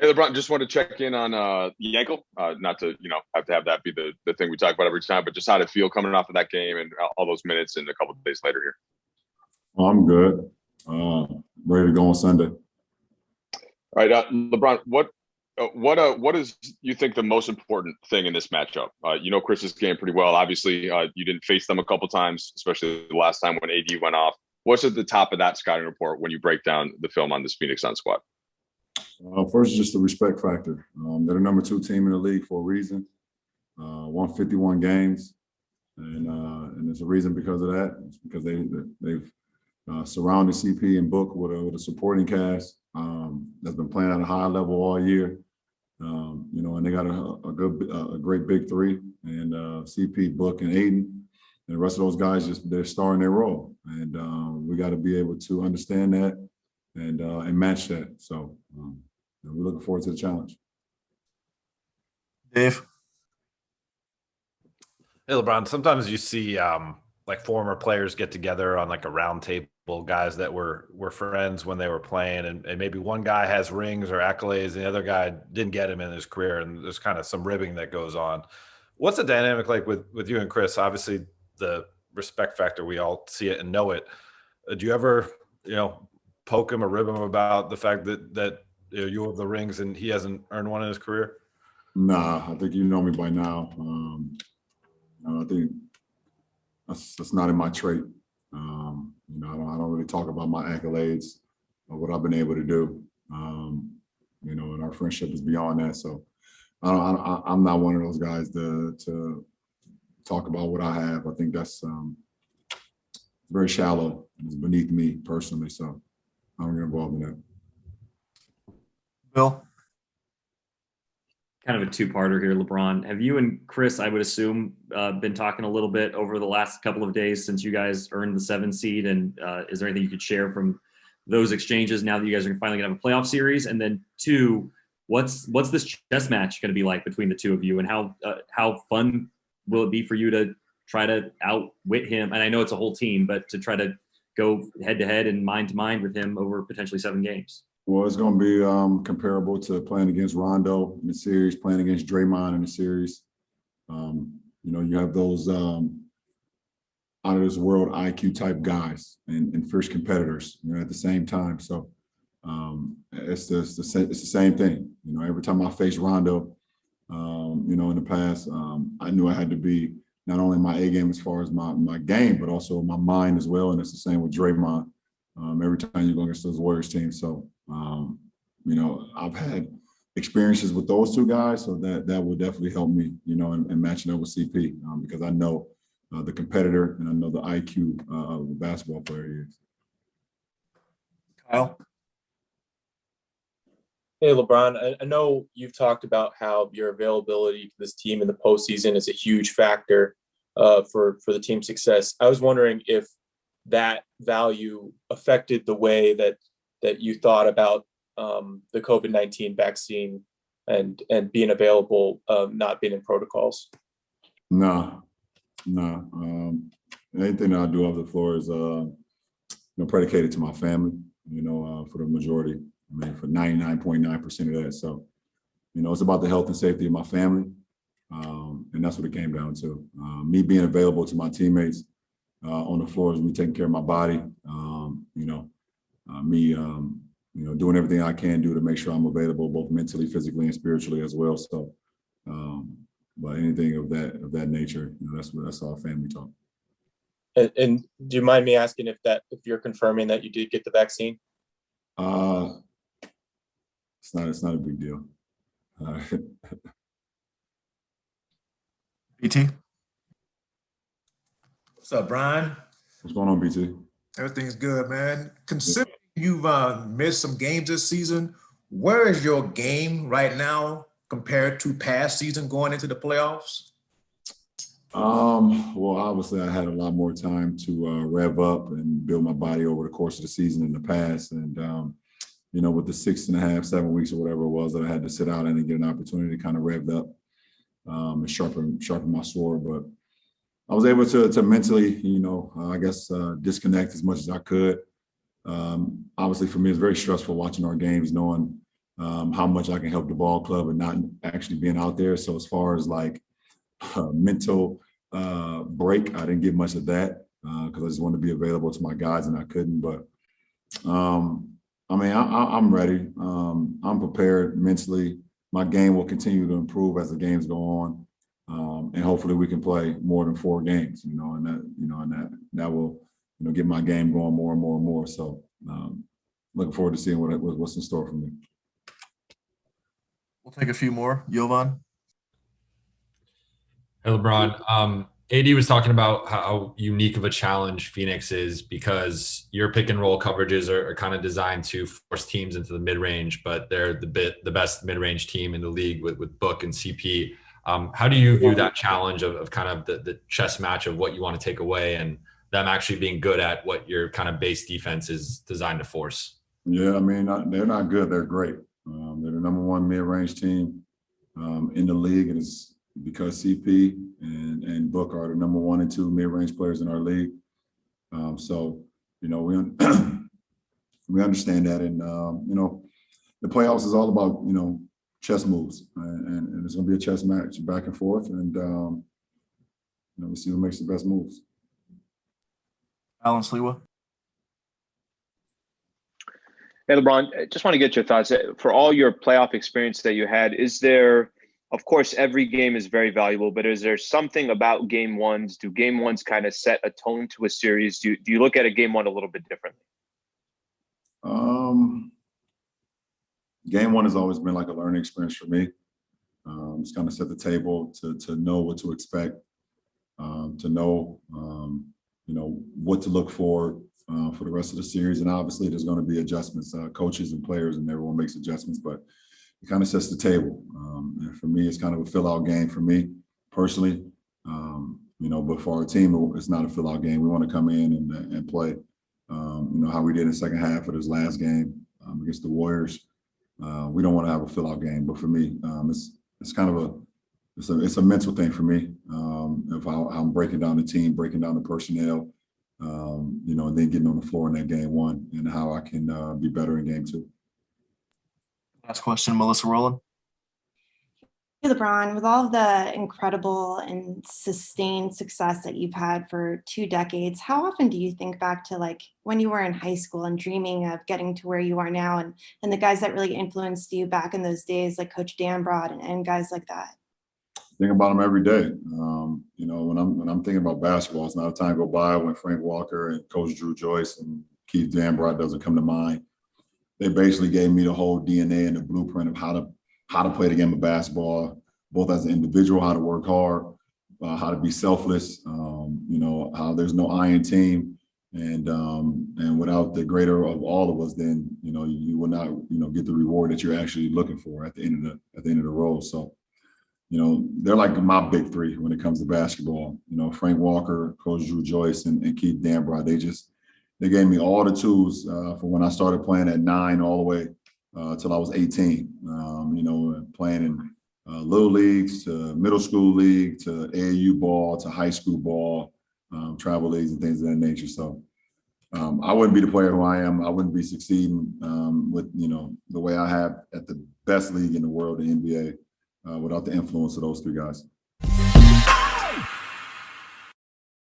Hey, LeBron, just want to check in on the ankle. Not to, have that be the thing we talk about every time, but just how to feel coming off of that game and all those minutes and a couple of days later here. I'm good. Ready to go on Sunday. All right, LeBron, what is you think the most important thing in this matchup? Chris's game pretty well. Obviously, you didn't face them a couple times, especially the last time when AD went off. What's at the top of that scouting report when you break down the film on this Phoenix Suns squad? First, just the respect factor. They're the number 2 team in the league for a reason. Won 51 games, and there's a reason because of that. It's because they've surrounded CP and Book with a supporting cast that's been playing at a high level all year. And they got a great big three, and CP, Book, and Aiden. And the rest of those guys they're starring their role, and we got to be able to understand that and match that. So we're looking forward to the challenge. Dave? Hey, LeBron, sometimes you see like former players get together on like a round table, guys that were friends when they were playing, and maybe one guy has rings or accolades and the other guy didn't get him in his career, and there's kind of some ribbing that goes on. What's the dynamic like with you and Chris? Obviously, the respect factor, we all see it and know it. Do you ever, poke him or rib him about the fact that you have the rings and he hasn't earned one in his career? Nah, I think you know me by now. I think that's not in my trait. I don't really talk about my accolades or what I've been able to do. And our friendship is beyond that. So I'm not one of those guys to talk about what I have. I think that's very shallow. It's beneath me personally. So I don't get involved in that. Bill? Kind of a two-parter here, LeBron. Have you and Chris, I would assume, been talking a little bit over the last couple of days since you guys earned the 7 seed? And is there anything you could share from those exchanges now that you guys are finally going to have a playoff series? And then 2, what's this chess match going to be like between the two of you? And how fun will it be for you to try to outwit him? And I know it's a whole team, but to try to go head-to-head and mind-to-mind with him over potentially 7 games. Well, it's going to be comparable to playing against Rondo in the series, playing against Draymond in the series. You have those out of this world IQ type guys and fierce competitors, at the same time. So it's the same thing. Every time I face Rondo, in the past, I knew I had to be not only my A game as far as my game, but also my mind as well. And it's the same with Draymond. Every time you go against those Warriors teams. So, I've had experiences with those 2 guys, so that would definitely help me, in matching up with CP, because I know the competitor and I know the IQ of the basketball player he is. Kyle? Hey, LeBron, I know you've talked about how your availability to this team in the postseason is a huge factor for the team's success. I was wondering if that value affected the way that you thought about the COVID-19 vaccine and being available, not being in protocols. No. Anything that I do off the floor is predicated to my family, for the majority. For 99.9% of that. So, it's about the health and safety of my family. And that's what it came down to. Me being available to my teammates on the floor is me taking care of my body. Doing everything I can do to make sure I'm available both mentally, physically, and spiritually as well. So, but anything of that nature, that's all family talk. And do you mind me asking if you're confirming that you did get the vaccine? It's not a big deal. BT? What's up, Brian? What's going on, BT? Everything's good, man. Considering you've missed some games this season, where is your game right now compared to past season going into the playoffs? Well, obviously I had a lot more time to rev up and build my body over the course of the season in the past. And, with the 6.5, 7 weeks or whatever it was that I had to sit out, I didn't get an opportunity to kind of rev up and sharpen my sword. But I was able to mentally, disconnect as much as I could. Obviously for me, it's very stressful watching our games, knowing, how much I can help the ball club and not actually being out there. So as far as like mental break, I didn't get much of that because I just wanted to be available to my guys and I couldn't. But I mean, I'm ready. I'm prepared mentally. My game will continue to improve as the games go on, and hopefully we can play more than 4 games. And that will, get my game going more and more and more. So looking forward to seeing what's in store for me. We'll take a few more. Jovan? Hey, LeBron. AD was talking about how unique of a challenge Phoenix is because your pick and roll coverages are kind of designed to force teams into the mid range, but they're the best mid range team in the league with Book and CP. How do you view that challenge of kind of the chess match of what you want to take away and them actually being good at what your kind of base defense is designed to force? Yeah, I mean, they're not good. They're great. They're the number 1 mid range team in the league, and it's because CP and Book are the number 1 and 2 mid-range players in our league. So, we we understand that. And, the playoffs is all about, chess moves. And it's going to be a chess match back and forth. And, we see who makes the best moves. Alan Sliwa? Hey, LeBron, I just want to get your thoughts. For all your playoff experience that you had, is there, of course, every game is very valuable, but is there something about game ones? Do game ones kind of set a tone to a series? Do you look at a game one a little bit differently? Game one has always been like a learning experience for me. It's kind of set the table to know what to expect, to know, what to look for the rest of the series. And obviously there's going to be adjustments, coaches and players and everyone makes adjustments, but it kind of sets the table. And for me, it's kind of a fill-out game for me personally. But for our team, it's not a fill-out game. We want to come in and play, how we did in the second half of this last game against the Warriors. We don't want to have a fill-out game, but for me, it's kind of it's a mental thing for me. Of how I'm breaking down the team, breaking down the personnel, and then getting on the floor in that game one, and how I can be better in game 2. Last question, Melissa Rowland. Hey, LeBron, with all of the incredible and sustained success that you've had for 2 decades, how often do you think back to like when you were in high school and dreaming of getting to where you are now and the guys that really influenced you back in those days, like Coach Dan Broad and guys like that? Think about them every day. When I'm thinking about basketball, it's not a time go by when Frank Walker and Coach Drew Joyce and Keith Danbrod doesn't come to mind. They basically gave me the whole DNA and the blueprint of how to play the game of basketball, both as an individual, how to work hard, how to be selfless, how there's no I in team. And without the greater of all of us, then, you will not, get the reward that you're actually looking for at the end of the road. So, they're like my big 3 when it comes to basketball. Frank Walker, Coach Drew Joyce, and Keith Danbrod. They gave me all the tools for when I started playing at 9 all the way till I was 18. Playing in little leagues to middle school league to AAU ball to high school ball, travel leagues and things of that nature. So I wouldn't be the player who I am. I wouldn't be succeeding with the way I have at the best league in the world, the NBA, without the influence of those 3 guys.